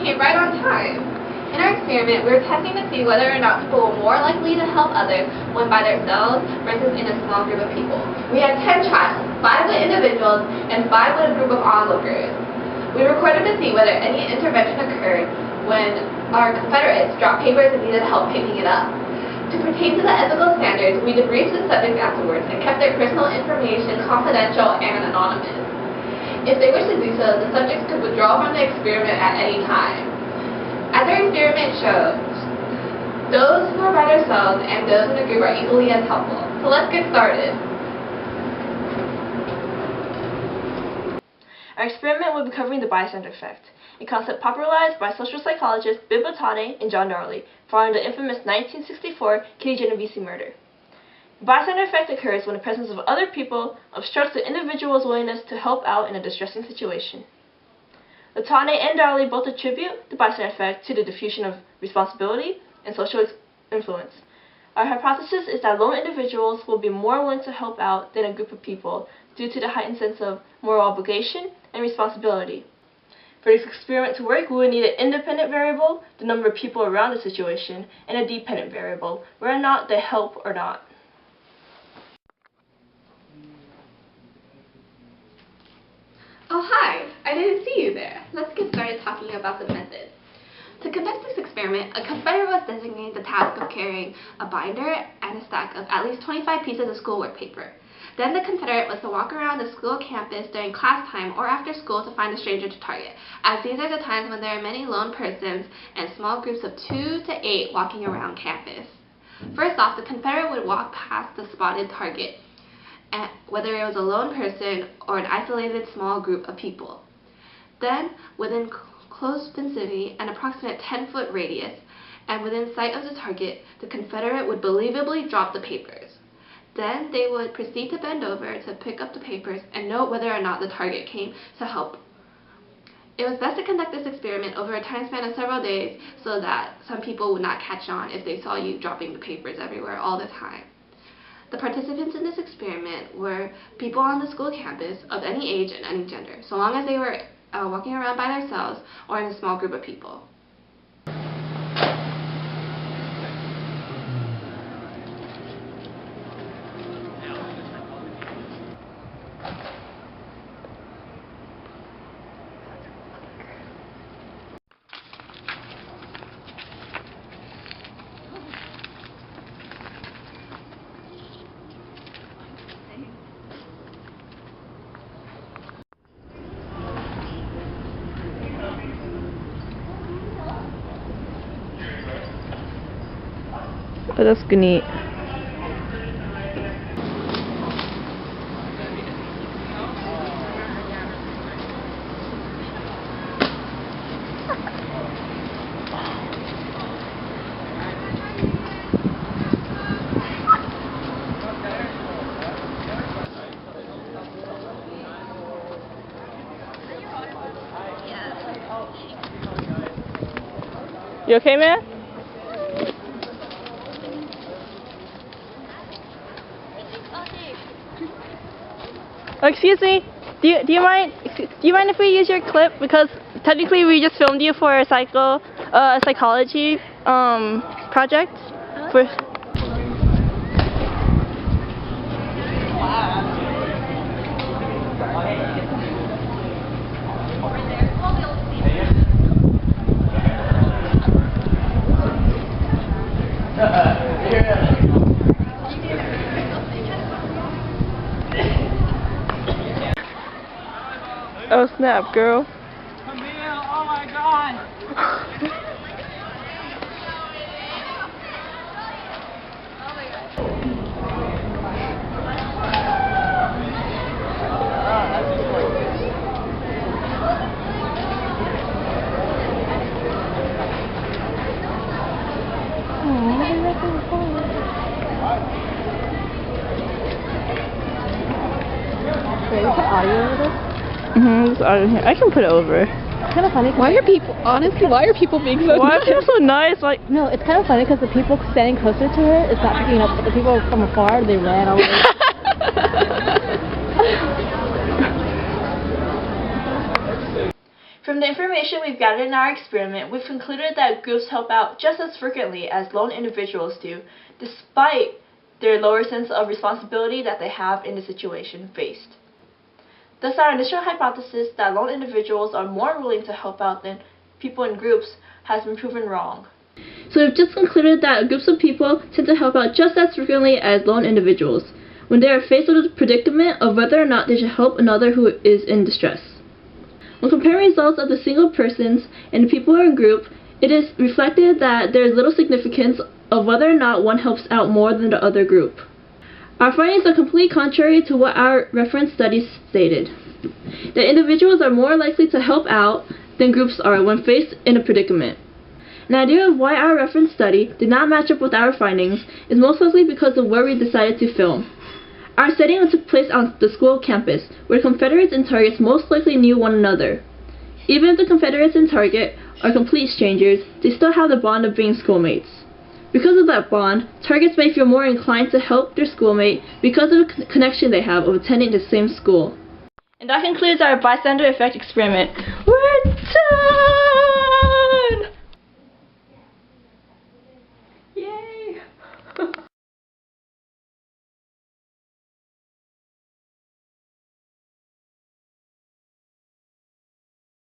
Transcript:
came right on time. In our experiment, we were testing to see whether or not people were more likely to help others when by themselves versus in a small group of people. We had 10 trials, 5 with individuals and 5 with a group of onlookers. We recorded to see whether any intervention occurred when our confederates dropped papers and needed help picking it up. To pertain to the ethical standards, we debriefed the subjects afterwards and kept their personal information confidential and anonymous. If they wish to do so, the subjects could withdraw from the experiment at any time. As our experiment showed, those who are by themselves and those in a group are equally as helpful. So let's get started. Our experiment will be covering the bystander effect, a concept popularized by social psychologists Bill Botane and John Darley, following the infamous 1964 Kitty Genovese murder. The bystander effect occurs when the presence of other people obstructs the individual's willingness to help out in a distressing situation. Botane and Darley both attribute the bystander effect to the diffusion of responsibility and social influence. Our hypothesis is that lone individuals will be more willing to help out than a group of people due to the heightened sense of moral obligation and responsibility. For this experiment to work, we would need an independent variable, the number of people around the situation, and a dependent variable, whether or not they help or not. Oh, hi! I didn't see you there. Let's get started talking about the method. To conduct this experiment, a confederate was designated the task of carrying a binder and a stack of at least 25 pieces of schoolwork paper. Then the confederate was to walk around the school campus during class time or after school to find a stranger to target, as these are the times when there are many lone persons and small groups of 2 to 8 walking around campus. First off, the confederate would walk past the spotted target, whether it was a lone person or an isolated small group of people. Then, within close vicinity, an approximate 10-foot radius, and within sight of the target, the confederate would believably drop the papers. Then they would proceed to bend over to pick up the papers and note whether or not the target came to help. It was best to conduct this experiment over a time span of several days so that some people would not catch on if they saw you dropping the papers everywhere all the time. The participants in this experiment were people on the school campus of any age and any gender, so long as they were walking around by themselves or in a small group of people. Oh, that's neat. You okay, man? Oh, excuse me. Do you mind if we use your clip, because technically we just filmed you for a psychology project. For Oh snap, girl. Camille, oh my god! Wait, we put audio over this? This audio here. I can put it over. It's kind of funny. Why are people being so Why are nice? people so nice? Like, No, it's kind of funny because the people standing closer to her is not picking up, but the people from afar, they ran away. From the information we've gathered in our experiment, we've concluded that groups help out just as frequently as lone individuals do, despite their lower sense of responsibility that they have in the situation faced. Thus, our initial hypothesis that lone individuals are more willing to help out than people in groups has been proven wrong. So we've just concluded that groups of people tend to help out just as frequently as lone individuals when they are faced with the predicament of whether or not they should help another who is in distress. When comparing results of the single persons and the people in a group, it is reflected that there is little significance of whether or not one helps out more than the other group. Our findings are completely contrary to what our reference studies stated, that individuals are more likely to help out than groups are when faced in a predicament. An idea of why our reference study did not match up with our findings is most likely because of where we decided to film. Our setting took place on the school campus, where Confederates and targets most likely knew one another. Even if the Confederates and target are complete strangers, they still have the bond of being schoolmates. Because of that bond, targets may feel more inclined to help their schoolmate because of the connection they have of attending the same school. And that concludes our bystander effect experiment.